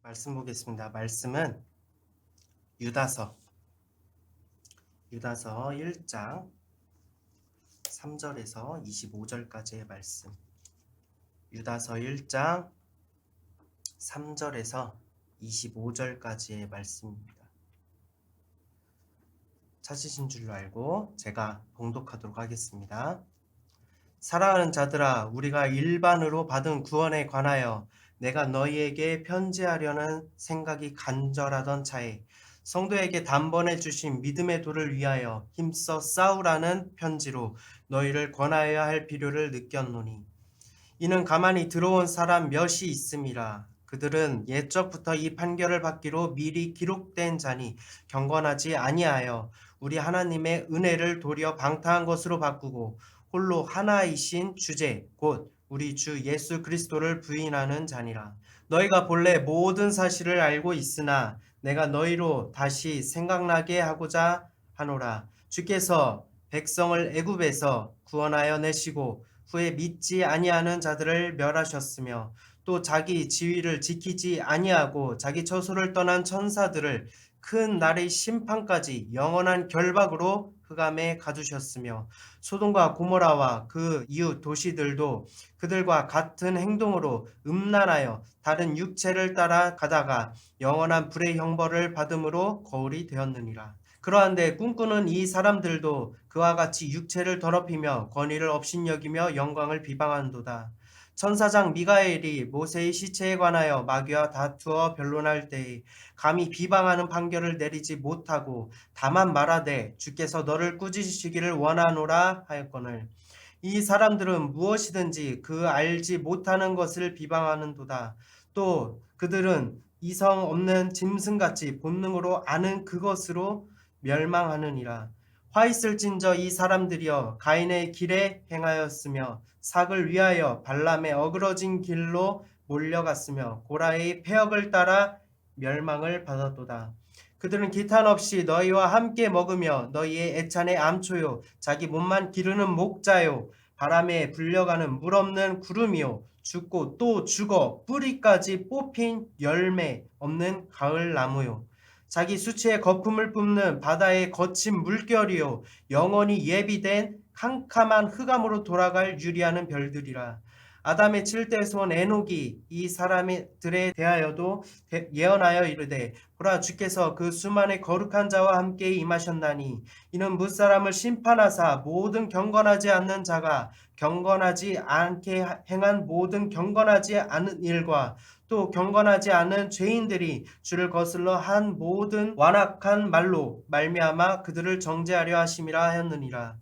말씀 보겠습니다. 말씀은 유다서 1장 3절에서 25절까지의 말씀. 유다서 1장 3절에서 25절까지의 말씀입니다. 찾으신 줄로 알고 제가 봉독하도록 하겠습니다. 사랑하는 자들아, 우리가 일반으로 받은 구원에 관하여 내가 너희에게 편지하려는 생각이 간절하던 차에 성도에게 단번에 주신 믿음의 도를 위하여 힘써 싸우라는 편지로 너희를 권하여야 할 필요를 느꼈노니, 이는 가만히 들어온 사람 몇이 있음이라. 그들은 옛적부터 이 판결을 받기로 미리 기록된 자니 경건하지 아니하여 우리 하나님의 은혜를 도리어 방탕한 것으로 바꾸고 홀로 하나이신 주제 곧 우리 주 예수 그리스도를 부인하는 자니라. 너희가 본래 모든 사실을 알고 있으나 내가 너희로 다시 생각나게 하고자 하노라. 주께서 백성을 애굽에서 구원하여 내시고 후에 믿지 아니하는 자들을 멸하셨으며 또 자기 지위를 지키지 아니하고 자기 처소를 떠난 천사들을 큰 날의 심판까지 영원한 결박으로 흑암에 가두셨으며 소돔과 고모라와 그 이웃 도시들도 그들과 같은 행동으로 음란하여 다른 육체를 따라 가다가 영원한 불의 형벌을 받음으로 거울이 되었느니라. 그러한데 꿈꾸는 이 사람들도 그와 같이 육체를 더럽히며 권위를 업신여기며 영광을 비방한도다. 천사장 미가엘이 모세의 시체에 관하여 마귀와 다투어 변론할 때에 감히 비방하는 판결을 내리지 못하고 다만 말하되 주께서 너를 꾸짖으시기를 원하노라 하였거늘, 이 사람들은 무엇이든지 그 알지 못하는 것을 비방하는도다. 또 그들은 이성 없는 짐승같이 본능으로 아는 그것으로 멸망하느니라. 화 있을진저 이 사람들이여 가인의 길에 행하였으며 삭을 위하여 발람의 어그러진 길로 몰려갔으며 고라의 패역을 따라 멸망을 받았도다. 그들은 기탄 없이 너희와 함께 먹으며 너희의 애찬의 암초요 자기 몸만 기르는 목자요 바람에 불려가는 물 없는 구름이요 죽고 또 죽어 뿌리까지 뽑힌 열매 없는 가을 나무요 자기 수치의 거품을 뿜는 바다의 거친 물결이요 영원히 예비된 캄캄한 흑암으로 돌아갈 유리하는 별들이라. 아담의 칠대에서 온 에녹이 이 사람들에 대하여도 예언하여 이르되 보라, 주께서 그 수만의 거룩한 자와 함께 임하셨나니 이는 무사람을 심판하사 모든 경건하지 않는 자가 경건하지 않게 행한 모든 경건하지 않은 일과 또 경건하지 않은 죄인들이 주를 거슬러 한 모든 완악한 말로 말미암아 그들을 정죄하려 하심이라 하였느니라.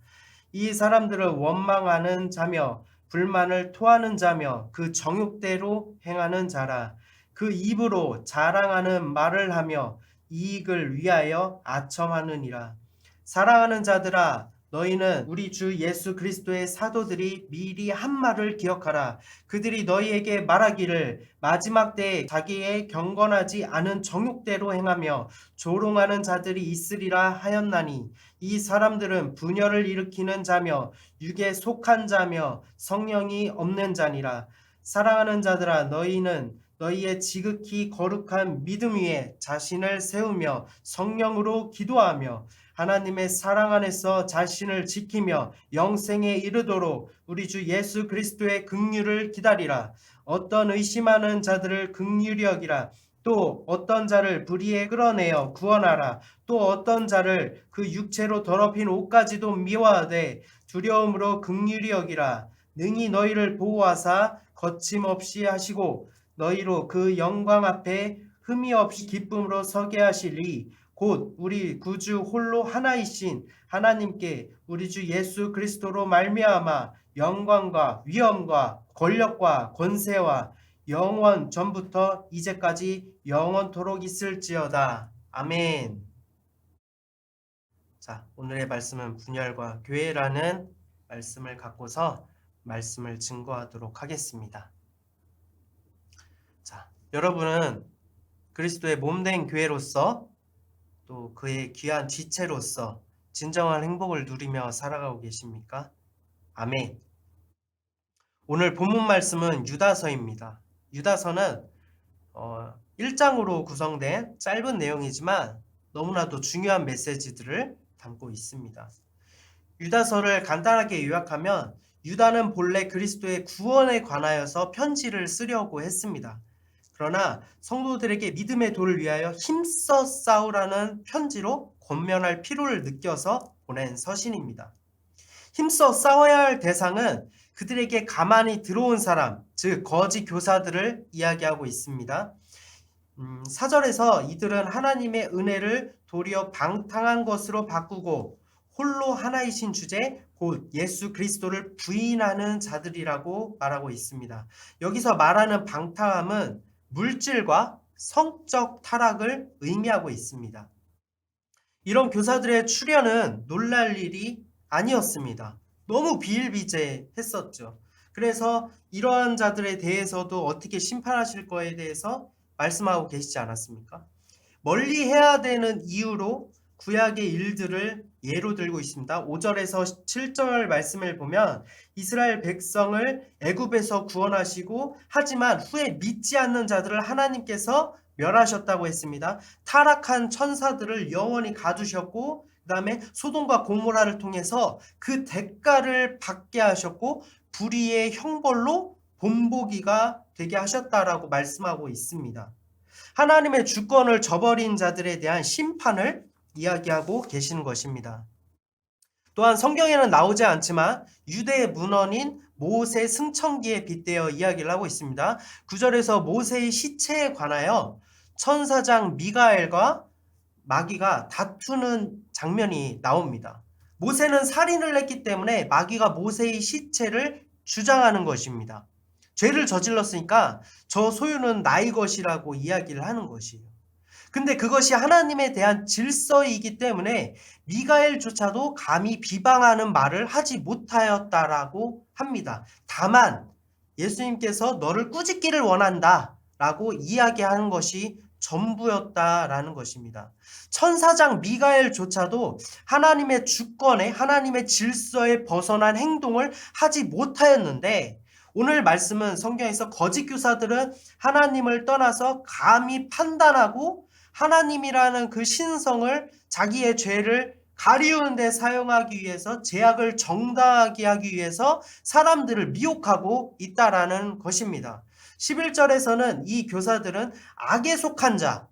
이 사람들은 원망하는 자며 불만을 토하는 자며 그 정욕대로 행하는 자라. 그 입으로 자랑하는 말을 하며 이익을 위하여 아첨하느니라. 사랑하는 자들아, 너희는 우리 주 예수 그리스도의 사도들이 미리 한 말을 기억하라. 그들이 너희에게 말하기를 마지막 때에 자기의 경건하지 않은 정욕대로 행하며 조롱하는 자들이 있으리라 하였나니, 이 사람들은 분열을 일으키는 자며 육에 속한 자며 성령이 없는 자니라. 사랑하는 자들아, 너희는 너희의 지극히 거룩한 믿음 위에 자신을 세우며 성령으로 기도하며 하나님의 사랑 안에서 자신을 지키며 영생에 이르도록 우리 주 예수 그리스도의 긍휼을 기다리라. 어떤 의심하는 자들을 긍휼히 여기라. 또 어떤 자를 불의에 끌어내어 구원하라. 또 어떤 자를 그 육체로 더럽힌 옷까지도 미워하되 두려움으로 긍휼히 여기라. 능히 너희를 보호하사 거침없이 하시고 너희로 그 영광 앞에 흠이 없이 기쁨으로 서게 하시리. 곧 우리 구주 홀로 하나이신 하나님께 우리 주 예수 그리스도로 말미암아 영광과 위엄과 권력과 권세와 영원 전부터 이제까지 영원토록 있을지어다. 아멘. 자, 오늘의 말씀은 분열과 교회라는 말씀을 갖고서 말씀을 증거하도록 하겠습니다. 자, 여러분은 그리스도의 몸된 교회로서 또 그의 귀한 지체로서 진정한 행복을 누리며 살아가고 계십니까? 아멘. 오늘 본문 말씀은 유다서입니다. 유다서는 1장으로 구성된 짧은 내용이지만 너무나도 중요한 메시지들을 담고 있습니다. 유다서를 간단하게 요약하면 유다는 본래 그리스도의 구원에 관하여서 편지를 쓰려고 했습니다. 그러나 성도들에게 믿음의 도를 위하여 힘써 싸우라는 편지로 권면할 필요를 느껴서 보낸 서신입니다. 힘써 싸워야 할 대상은 그들에게 가만히 들어온 사람, 즉 거짓 교사들을 이야기하고 있습니다. 4절에서 이들은 하나님의 은혜를 도리어 방탕한 것으로 바꾸고 홀로 하나이신 주제 곧 예수 그리스도를 부인하는 자들이라고 말하고 있습니다. 여기서 말하는 방탕함은 물질과 성적 타락을 의미하고 있습니다. 이런 교사들의 출현은 놀랄 일이 아니었습니다. 너무 비일비재했었죠. 그래서 이러한 자들에 대해서도 어떻게 심판하실 거에 대해서 말씀하고 계시지 않았습니까? 멀리 해야 되는 이유로 구약의 일들을 예로 들고 있습니다. 5절에서 7절 말씀을 보면 이스라엘 백성을 애굽에서 구원하시고 하지만 후에 믿지 않는 자들을 하나님께서 멸하셨다고 했습니다. 타락한 천사들을 영원히 가두셨고 그 다음에 소돔과 고모라를 통해서 그 대가를 받게 하셨고 불의의 형벌로 본보기가 되게 하셨다라고 말씀하고 있습니다. 하나님의 주권을 저버린 자들에 대한 심판을 이야기하고 계시는 것입니다. 또한 성경에는 나오지 않지만 유대의 문헌인 모세 승천기에 빗대어 이야기를 하고 있습니다. 9절에서 모세의 시체에 관하여 천사장 미가엘과 마귀가 다투는 장면이 나옵니다. 모세는 살인을 했기 때문에 마귀가 모세의 시체를 주장하는 것입니다. 죄를 저질렀으니까 저 소유는 나의 것이라고 이야기를 하는 것이에요. 근데 그것이 하나님에 대한 질서이기 때문에 미가엘조차도 감히 비방하는 말을 하지 못하였다라고 합니다. 다만 예수님께서 너를 꾸짖기를 원한다 라고 이야기하는 것이 전부였다라는 것입니다. 천사장 미가엘조차도 하나님의 주권에 하나님의 질서에 벗어난 행동을 하지 못하였는데 오늘 말씀은 성경에서 거짓 교사들은 하나님을 떠나서 감히 판단하고 하나님이라는 그 신성을 자기의 죄를 가리우는 데 사용하기 위해서 제약을 정당하게 하기 위해서 사람들을 미혹하고 있다라는 것입니다. 11절에서는 이 교사들은 악에 속한 자,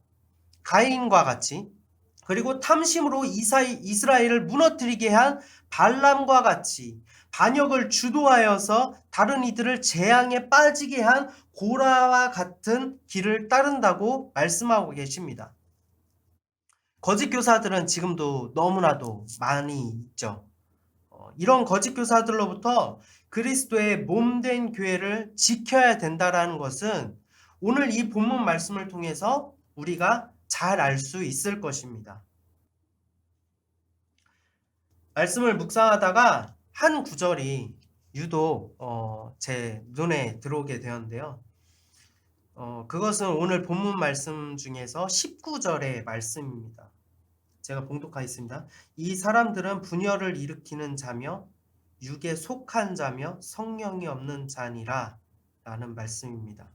가인과 같이 그리고 탐심으로 이스라엘을 무너뜨리게 한 발람과 같이 반역을 주도하여서 다른 이들을 재앙에 빠지게 한 고라와 같은 길을 따른다고 말씀하고 계십니다. 거짓 교사들은 지금도 너무나도 많이 있죠. 이런 거짓 교사들로부터 그리스도의 몸된 교회를 지켜야 된다는 것은 오늘 이 본문 말씀을 통해서 우리가 잘 알 수 있을 것입니다. 말씀을 묵상하다가 한 구절이 유독 제 눈에 들어오게 되었는데요. 그것은 오늘 본문 말씀 중에서 19절의 말씀입니다. 제가 봉독하겠습니다. 이 사람들은 분열을 일으키는 자며 육에 속한 자며 성령이 없는 자니라 라는 말씀입니다.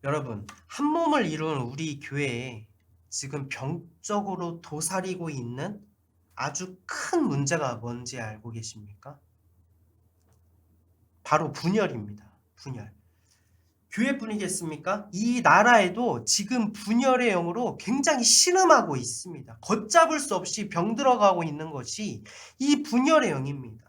여러분, 한 몸을 이룬 우리 교회에 지금 병적으로 도사리고 있는 아주 큰 문제가 뭔지 알고 계십니까? 바로 분열입니다. 분열. 교회뿐이겠습니까? 이 나라에도 지금 분열의 영으로 굉장히 신음하고 있습니다. 걷잡을 수 없이 병들어가고 있는 것이 이 분열의 영입니다.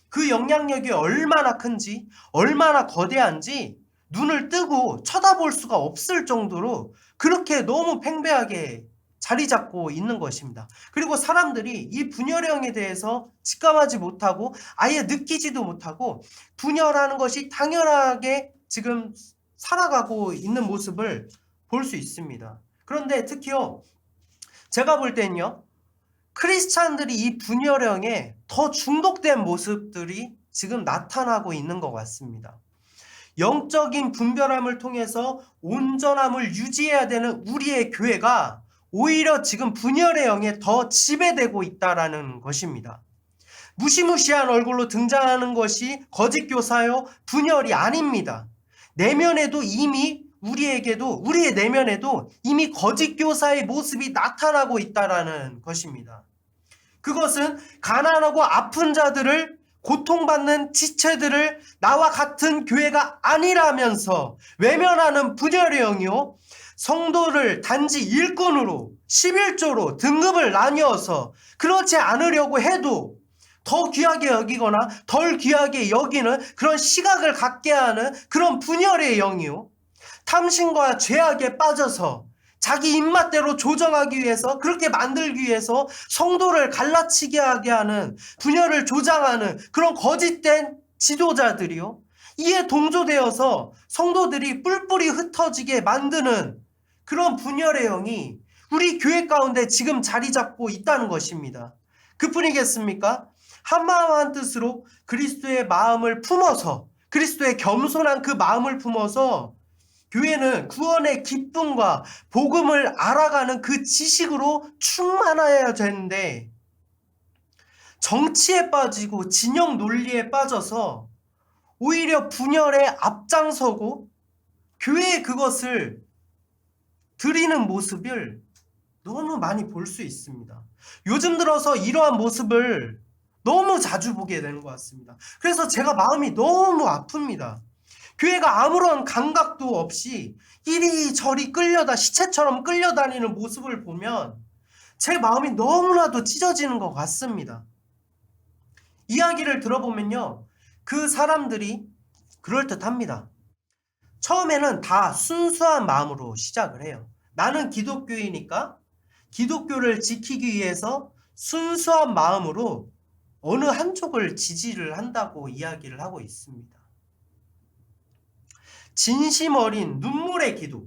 그 영향력이 얼마나 큰지, 얼마나 거대한지 눈을 뜨고 쳐다볼 수가 없을 정도로 그렇게 너무 팽배하게 자리 잡고 있는 것입니다. 그리고 사람들이 이 분열의 영에 대해서 직감하지 못하고 아예 느끼지도 못하고 분열하는 것이 당연하게 지금 살아가고 있는 모습을 볼 수 있습니다. 그런데 특히요, 제가 볼 때는요, 크리스찬들이 이 분열의 영에 더 중독된 모습들이 지금 나타나고 있는 것 같습니다. 영적인 분별함을 통해서 온전함을 유지해야 되는 우리의 교회가 오히려 지금 분열의 영에 더 지배되고 있다라는 것입니다. 무시무시한 얼굴로 등장하는 것이 거짓 교사요, 분열이 아닙니다. 내면에도 이미 우리의 내면에도 이미 거짓 교사의 모습이 나타나고 있다라는 것입니다. 그것은 가난하고 아픈 자들을, 고통받는 지체들을 나와 같은 교회가 아니라면서 외면하는 분열의 영이요, 성도를 단지 일꾼으로 11조로 등급을 나뉘어서 그렇지 않으려고 해도 더 귀하게 여기거나 덜 귀하게 여기는 그런 시각을 갖게 하는 그런 분열의 영이요, 탐심과 죄악에 빠져서 자기 입맛대로 조정하기 위해서, 그렇게 만들기 위해서 성도를 갈라치게 하게 하는, 분열을 조장하는 그런 거짓된 지도자들이요, 이에 동조되어서 성도들이 뿔뿔이 흩어지게 만드는 그런 분열의 영이 우리 교회 가운데 지금 자리 잡고 있다는 것입니다. 그뿐이겠습니까? 한마음 한뜻으로 그리스도의 마음을 품어서, 그리스도의 겸손한 그 마음을 품어서 교회는 구원의 기쁨과 복음을 알아가는 그 지식으로 충만해야 되는데, 정치에 빠지고 진영 논리에 빠져서 오히려 분열에 앞장서고 교회에 그것을 드리는 모습을 너무 많이 볼 수 있습니다. 요즘 들어서 이러한 모습을 너무 자주 보게 되는 것 같습니다. 그래서 제가 마음이 너무 아픕니다. 교회가 아무런 감각도 없이 이리저리 시체처럼 끌려다니는 모습을 보면 제 마음이 너무나도 찢어지는 것 같습니다. 이야기를 들어보면요, 그 사람들이 그럴듯합니다. 처음에는 다 순수한 마음으로 시작을 해요. 나는 기독교이니까 기독교를 지키기 위해서 순수한 마음으로 어느 한쪽을 지지를 한다고 이야기를 하고 있습니다. 진심 어린 눈물의 기도.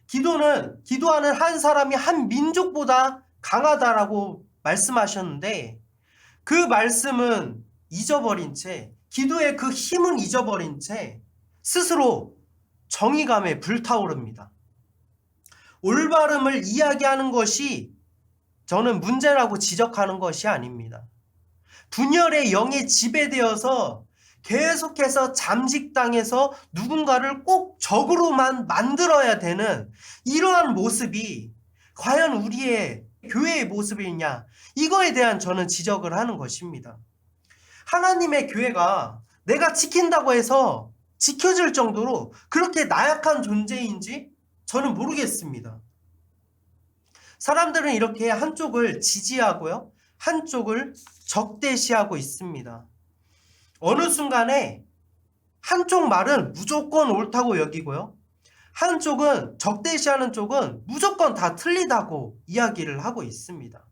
기도는, 기도하는 한 사람이 한 민족보다 강하다라고 말씀하셨는데, 그 말씀은 잊어버린 채, 기도의 그 힘은 잊어버린 채 스스로 정의감에 불타오릅니다. 올바름을 이야기하는 것이 저는 문제라고 지적하는 것이 아닙니다. 분열의 영에 지배되어서 계속해서 잠식당해서 누군가를 꼭 적으로만 만들어야 되는 이러한 모습이 과연 우리의 교회의 모습이냐, 이거에 대한 저는 지적을 하는 것입니다. 하나님의 교회가 내가 지킨다고 해서 지켜질 정도로 그렇게 나약한 존재인지 저는 모르겠습니다. 사람들은 이렇게 한쪽을 지지하고요, 한쪽을 적대시하고 있습니다. 어느 순간에 한쪽 말은 무조건 옳다고 여기고요, 한쪽은, 적대시하는 쪽은 무조건 다 틀리다고 이야기를 하고 있습니다.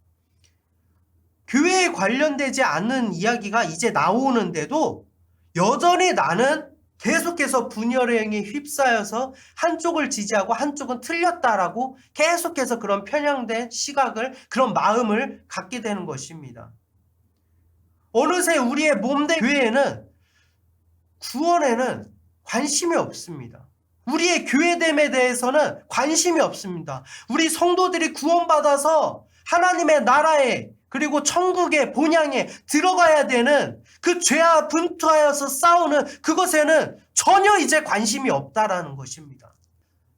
교회에 관련되지 않는 이야기가 이제 나오는데도 여전히 나는 계속해서 분열의 영에 휩싸여서 한쪽을 지지하고 한쪽은 틀렸다라고 계속해서 그런 편향된 시각을, 그런 마음을 갖게 되는 것입니다. 어느새 우리의 몸된 교회에는 구원에는 관심이 없습니다. 우리의 교회됨에 대해서는 관심이 없습니다. 우리 성도들이 구원받아서 하나님의 나라에, 그리고 천국의 본향에 들어가야 되는 그 죄와 분투하여서 싸우는 그것에는 전혀 이제 관심이 없다라는 것입니다.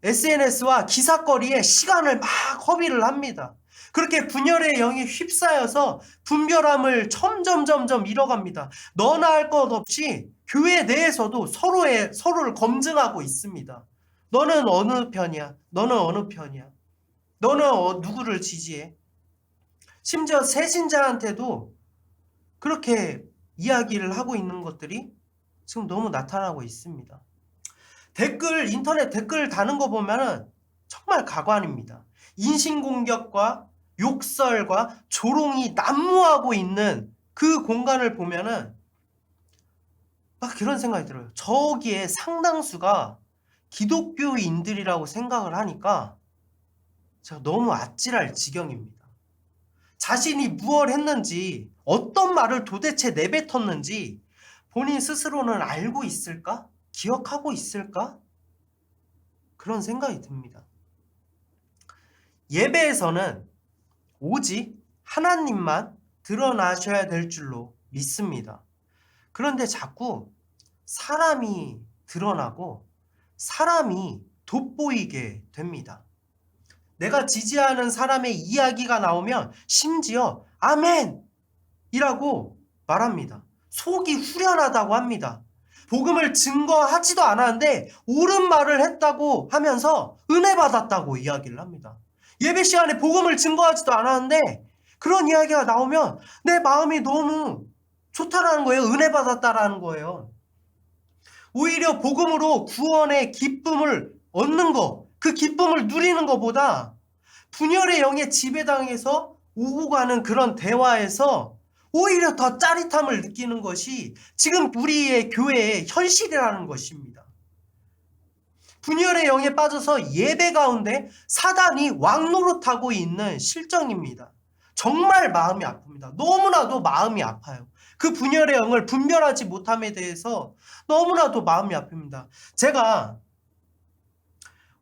SNS와 기사거리에 시간을 막 허비를 합니다. 그렇게 분열의 영이 휩싸여서 분별함을 점점 잃어갑니다. 너나 할 것 없이 교회 내에서도 서로를 검증하고 있습니다. 너는 어느 편이야? 너는 어느 편이야? 너는 누구를 지지해? 심지어 새신자한테도 그렇게 이야기를 하고 있는 것들이 지금 너무 나타나고 있습니다. 인터넷 댓글 다는 거 보면은 정말 가관입니다. 인신공격과 욕설과 조롱이 난무하고 있는 그 공간을 보면은 막 그런 생각이 들어요. 저기에 상당수가 기독교인들이라고 생각을 하니까 제가 너무 아찔할 지경입니다. 자신이 무엇을 했는지, 어떤 말을 도대체 내뱉었는지 본인 스스로는 알고 있을까? 기억하고 있을까? 그런 생각이 듭니다. 예배에서는 오직 하나님만 드러나셔야 될 줄로 믿습니다. 그런데 자꾸 사람이 드러나고 사람이 돋보이게 됩니다. 내가 지지하는 사람의 이야기가 나오면 심지어 아멘! 이라고 말합니다. 속이 후련하다고 합니다. 복음을 증거하지도 않았는데 옳은 말을 했다고 하면서 은혜 받았다고 이야기를 합니다. 예배 시간에 복음을 증거하지도 않았는데 그런 이야기가 나오면 내 마음이 너무 좋다라는 거예요. 은혜 받았다라는 거예요. 오히려 복음으로 구원의 기쁨을 얻는 거, 그 기쁨을 누리는 것보다 분열의 영에 지배당해서 오고 가는 그런 대화에서 오히려 더 짜릿함을 느끼는 것이 지금 우리의 교회의 현실이라는 것입니다. 분열의 영에 빠져서 예배 가운데 사단이 왕노릇하고 있는 실정입니다. 정말 마음이 아픕니다. 너무나도 마음이 아파요. 그 분열의 영을 분별하지 못함에 대해서 너무나도 마음이 아픕니다. 제가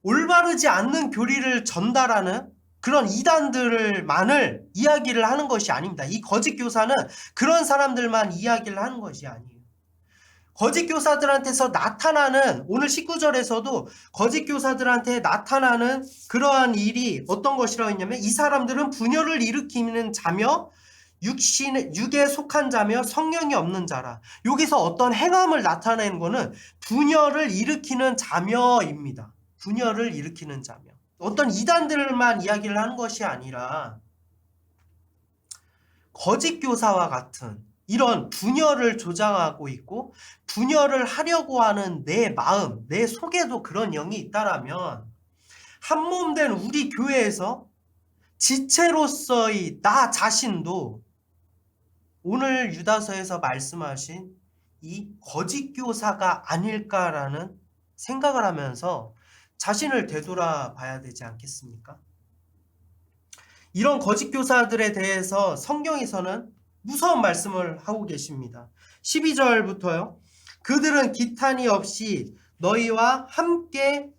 올바르지 않는 교리를 전달하는 그런 이단들만을 이야기를 하는 것이 아닙니다. 이 거짓 교사는 그런 사람들만 이야기를 하는 것이 아니에요. 거짓 교사들한테서 나타나는, 오늘 19절에서도 거짓 교사들한테 나타나는 그러한 일이 어떤 것이라고 했냐면, 이 사람들은 분열을 일으키는 자며 육에 속한 자며 성령이 없는 자라. 여기서 어떤 행함을 나타내는 것은 분열을 일으키는 자며입니다. 분열을 일으키는 자며. 어떤 이단들만 이야기를 하는 것이 아니라 거짓 교사와 같은 이런 분열을 조장하고 있고 분열을 하려고 하는 내 마음, 내 속에도 그런 영이 있다라면 한몸된 우리 교회에서 지체로서의 나 자신도 오늘 유다서에서 말씀하신 이 거짓 교사가 아닐까라는 생각을 하면서 자신을 되돌아봐야 되지 않겠습니까? 이런 거짓 교사들에 대해서 성경에서는 무서운 말씀을 하고 계십니다. 12절부터요. 그들은 기탄이 없이 너희와 함께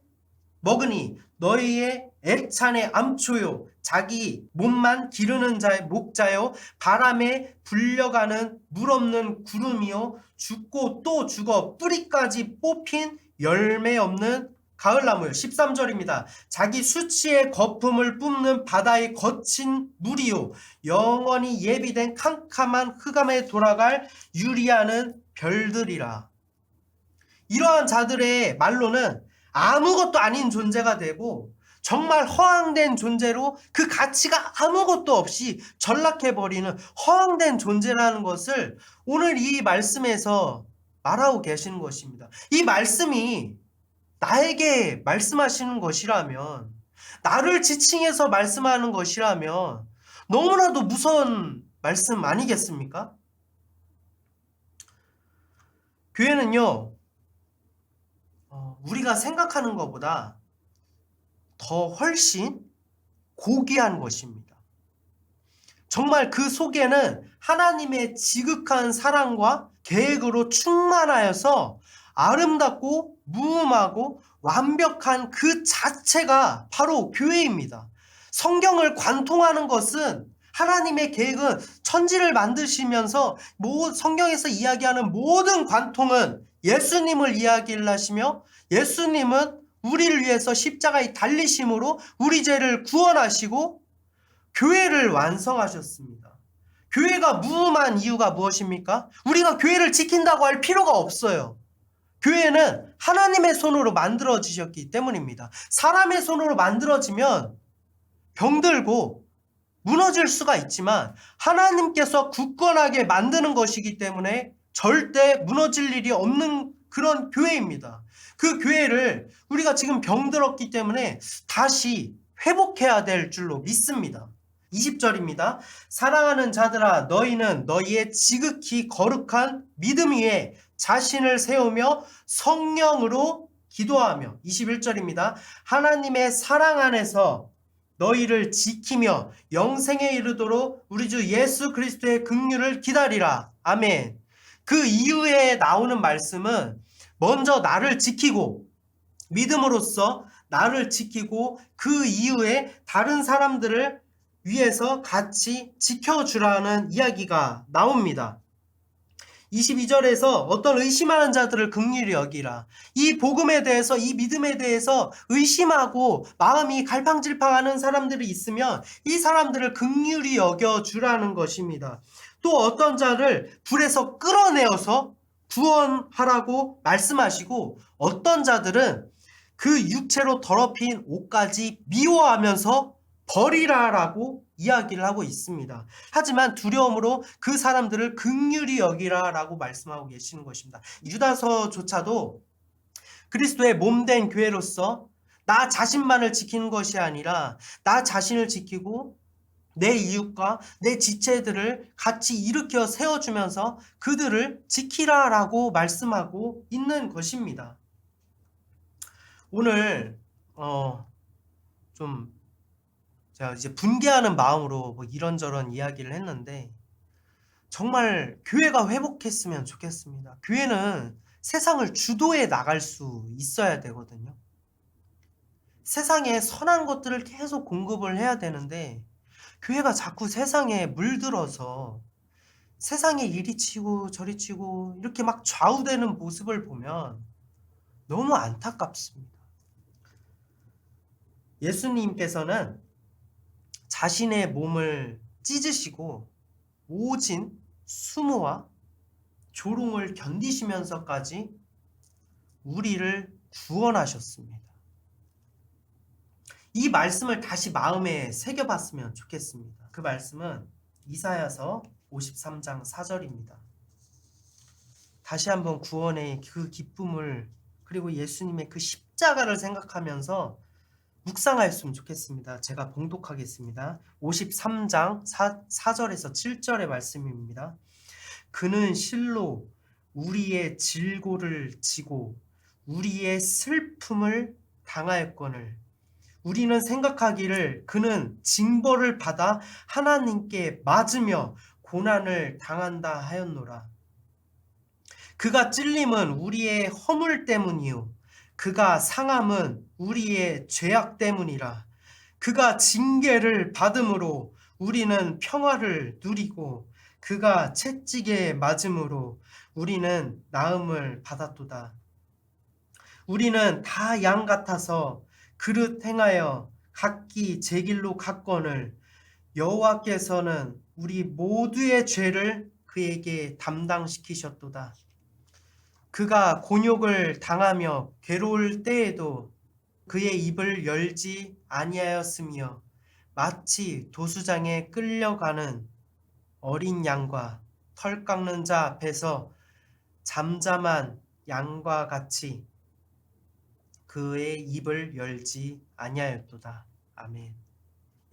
먹으니 너희의 애찬의 암초요 자기 몸만 기르는 자의 목자요 바람에 불려가는 물 없는 구름이요 죽고 또 죽어 뿌리까지 뽑힌 열매 없는 가을나무요. 13절입니다. 자기 수치의 거품을 뿜는 바다의 거친 물이요 영원히 예비된 캄캄한 흑암에 돌아갈 유리하는 별들이라. 이러한 자들의 말로는 아무것도 아닌 존재가 되고 정말 허황된 존재로 그 가치가 아무것도 없이 전락해버리는 허황된 존재라는 것을 오늘 이 말씀에서 말하고 계시는 것입니다. 이 말씀이 나에게 말씀하시는 것이라면, 나를 지칭해서 말씀하는 것이라면 너무나도 무서운 말씀 아니겠습니까? 교회는요, 우리가 생각하는 것보다 더 훨씬 고귀한 것입니다. 정말 그 속에는 하나님의 지극한 사랑과 계획으로 충만하여서 아름답고 무음하고 완벽한 그 자체가 바로 교회입니다. 성경을 관통하는 것은 하나님의 계획은 천지를 만드시면서 성경에서 이야기하는 모든 관통은 예수님을 이야기를 하시며 예수님은 우리를 위해서 십자가에 달리심으로 우리 죄를 구원하시고 교회를 완성하셨습니다. 교회가 무음한 이유가 무엇입니까? 우리가 교회를 지킨다고 할 필요가 없어요. 교회는 하나님의 손으로 만들어지셨기 때문입니다. 사람의 손으로 만들어지면 병들고 무너질 수가 있지만 하나님께서 굳건하게 만드는 것이기 때문에 절대 무너질 일이 없는 그런 교회입니다. 그 교회를 우리가 지금 병들었기 때문에 다시 회복해야 될 줄로 믿습니다. 20절입니다. 사랑하는 자들아 너희는 너희의 지극히 거룩한 믿음 위에 자신을 세우며 성령으로 기도하며 21절입니다. 하나님의 사랑 안에서 너희를 지키며 영생에 이르도록 우리 주 예수 그리스도의 긍휼을 기다리라. 아멘. 그 이후에 나오는 말씀은 먼저 나를 지키고 믿음으로써 나를 지키고 그 이후에 다른 사람들을 위해서 같이 지켜주라는 이야기가 나옵니다. 22절에서 어떤 의심하는 자들을 긍휼히 여기라. 이 복음에 대해서, 이 믿음에 대해서 의심하고 마음이 갈팡질팡하는 사람들이 있으면 이 사람들을 긍휼히 여겨주라는 것입니다. 또 어떤 자를 불에서 끌어내어서 구원하라고 말씀하시고, 어떤 자들은 그 육체로 더럽힌 옷까지 미워하면서 버리라라고 이야기를 하고 있습니다. 하지만 두려움으로 그 사람들을 긍휼히 여기라라고 말씀하고 계시는 것입니다. 유다서조차도 그리스도의 몸된 교회로서 나 자신만을 지키는 것이 아니라 나 자신을 지키고 내 이웃과 내 지체들을 같이 일으켜 세워주면서 그들을 지키라라고 말씀하고 있는 것입니다. 오늘 좀 제가 이제 분개하는 마음으로 뭐 이런저런 이야기를 했는데, 정말 교회가 회복했으면 좋겠습니다. 교회는 세상을 주도해 나갈 수 있어야 되거든요. 세상에 선한 것들을 계속 공급을 해야 되는데, 교회가 자꾸 세상에 물들어서 세상에 이리 치고 저리 치고 이렇게 막 좌우되는 모습을 보면 너무 안타깝습니다. 예수님께서는 자신의 몸을 찢으시고 모진 수모와 조롱을 견디시면서까지 우리를 구원하셨습니다. 이 말씀을 다시 마음에 새겨봤으면 좋겠습니다. 그 말씀은 이사야서 53장 4절입니다. 다시 한번 구원의 그 기쁨을, 그리고 예수님의 그 십자가를 생각하면서 묵상하였으면 좋겠습니다. 제가 봉독하겠습니다. 53장 4절에서 7절의 말씀입니다. 그는 실로 우리의 질고를 지고 우리의 슬픔을 당하였거늘 우리는 생각하기를 그는 징벌을 받아 하나님께 맞으며 고난을 당한다 하였노라. 그가 찔림은 우리의 허물 때문이요 그가 상함은 우리의 죄악 때문이라. 그가 징계를 받음으로 우리는 평화를 누리고 그가 채찍에 맞음으로 우리는 나음을 받았도다. 우리는 다 양 같아서 그릇 행하여 각기 제 길로 갔거늘 여호와께서는 우리 모두의 죄를 그에게 담당시키셨도다. 그가 곤욕을 당하며 괴로울 때에도 그의 입을 열지 아니하였으며 마치 도수장에 끌려가는 어린 양과 털 깎는 자 앞에서 잠잠한 양과 같이 그의 입을 열지 아니하였도다. 아멘.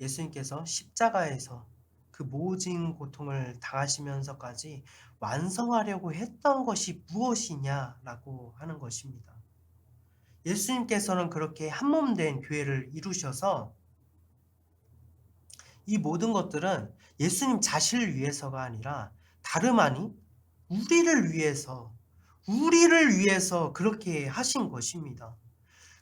예수님께서 십자가에서 그 모진 고통을 당하시면서까지 완성하려고 했던 것이 무엇이냐라고 하는 것입니다. 예수님께서는 그렇게 한몸된 교회를 이루셔서 이 모든 것들은 예수님 자신을 위해서가 아니라 다름 아닌 우리를 위해서 그렇게 하신 것입니다.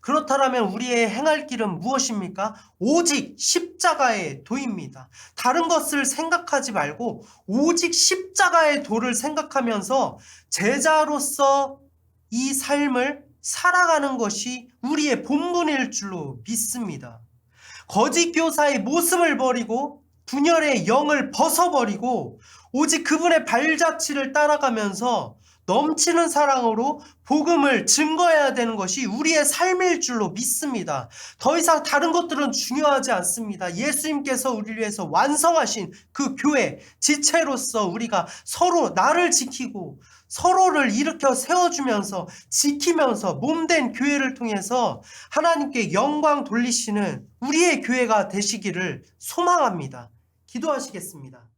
그렇다면 우리의 행할 길은 무엇입니까? 오직 십자가의 도입니다. 다른 것을 생각하지 말고 오직 십자가의 도를 생각하면서 제자로서 이 삶을 살아가는 것이 우리의 본분일 줄로 믿습니다. 거짓 교사의 모습을 버리고 분열의 영을 벗어버리고 오직 그분의 발자취를 따라가면서 넘치는 사랑으로 복음을 증거해야 되는 것이 우리의 삶일 줄로 믿습니다. 더 이상 다른 것들은 중요하지 않습니다. 예수님께서 우리를 위해서 완성하신 그 교회 지체로서 우리가 서로 나를 지키고 서로를 일으켜 세워주면서 지키면서 몸된 교회를 통해서 하나님께 영광 돌리시는 우리의 교회가 되시기를 소망합니다. 기도하시겠습니다.